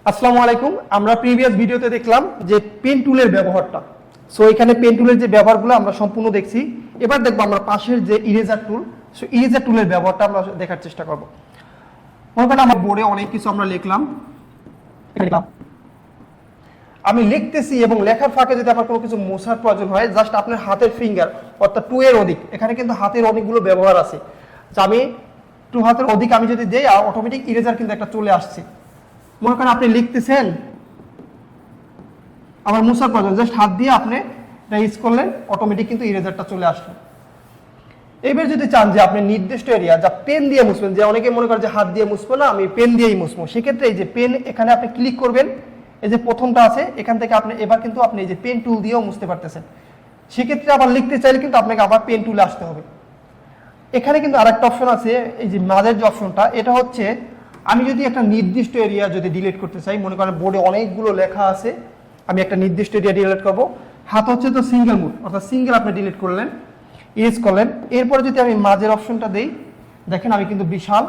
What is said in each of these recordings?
আসসালামু আলাইকুম। আমরা প্রিভিয়াস ভিডিওতে দেখলাম যে পেন টুলের ব্যবহারটা। সো এখানে পেন টুলের যে ব্যবহারগুলো আমরা সম্পূর্ণ দেখছি। এবার দেখবো আমরা পাশের যে ইরেজার টুল, সো ইরেজার টুলের ব্যবহারটা আমরা দেখার চেষ্টা করব। মনে করেন আমার বোর্ডে অনেক কিছু আমরা লিখলাম, আমি লিখতেছি এবং লেখার ফাঁকে যদি আমার কোনো কিছু মোছার প্রয়োজন হয়, জাস্ট আপনার হাতের ফিঙ্গার অর্থাৎ 2 এর অধিক, এখানে কিন্তু হাতের অনেকগুলো ব্যবহার আছে। যে আমি 2 হাতের অধিক আমি যদি দেই, অটোমেটিক ইরেজার কিন্তু একটা চলে আসছে। মনে করেন আপনি লিখতেছেন, আমার মোছার প্রয়োজন, জাস্ট হাত দিয়ে আপনি এটা ইউজ করলেন, অটোমেটিক কিন্তু ইরেজারটা চলে আসলো। এবার যদি চান যে আপনি নির্দিষ্ট এরিয়া যা পেন দিয়ে মুছবেন, যে অনেকে মনে করে যে হাত দিয়ে মুছবো না, আমি পেন দিয়েই মুছবো, সেক্ষেত্রে এই যে পেন এখানে আপনি ক্লিক করবেন, এই যে প্রথমটা আছে এখান থেকে আপনি এবার কিন্তু আপনি এই যে পেন টুল দিয়েও মুছতে পারতেছেন। সেক্ষেত্রে আবার লিখতে চাইলে কিন্তু আপনাকে আবার পেন টুলে আসতে হবে। এখানে কিন্তু আরেকটা অপশন আছে, এই যে মাঝের যে অপশনটা, এটা হচ্ছে আমি যদি একটা নির্দিষ্ট এরিয়া যদি ডিলিট করতে চাই, মনে করেন বোর্ডে অনেকগুলো লেখা আছে, আমি একটা নির্দিষ্ট এরিয়া ডিলিট করব, হাত হচ্ছে তো সিঙ্গেল মুভ, অর্থাৎ সিঙ্গেল আপনি ডিলিট করলেন, ইউজ করলেন। এরপরে যদি আমি মাঝের অপশনটা দেই, দেখেন আমি কিন্তু বিশাল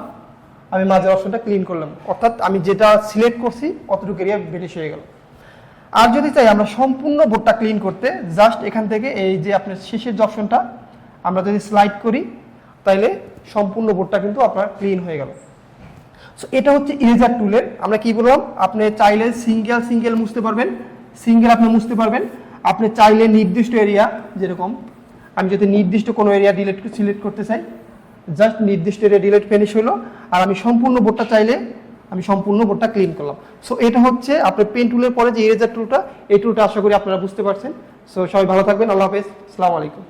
আমি মাঝের অপশনটা ক্লিন করলাম, অর্থাৎ আমি যেটা সিলেক্ট করছি অতটুকু এরিয়া বেরিয়ে হয়ে গেল। আর যদি চাই আমরা সম্পূর্ণ বোর্ডটা ক্লিন করতে, জাস্ট এখান থেকে এই যে আপনার শেষের যে অপশনটা আমরা যদি স্লাইড করি, তাইলে সম্পূর্ণ বোর্ডটা কিন্তু আপনার ক্লিন হয়ে গেল। সো এটা হচ্ছে ইরেজার টুলের, আমরা কি বললাম, আপনি চাইলে সিঙ্গেল মুছতে পারবেন, সিঙ্গেল আপনি মুছতে পারবেন। আপনি চাইলে নির্দিষ্ট এরিয়া, যেরকম আমি যদি নির্দিষ্ট কোনো এরিয়া সিলেক্ট করতে চাই, জাস্ট নির্দিষ্ট এরিয়া ডিলিট ফিনিশ হলো, আর আমি সম্পূর্ণ বোর্ডটা চাইলে আমি সম্পূর্ণ বোর্ডটা ক্লিন করলাম। সো এটা হচ্ছে আপনার পেন টুলের পরে যে ইরেজার টুলটা, এই টুলটা আশা করি আপনারা বুঝতে পারছেন। সো সবাই ভালো থাকবেন, আল্লাহ হাফেজ, আসসালামু আলাইকুম।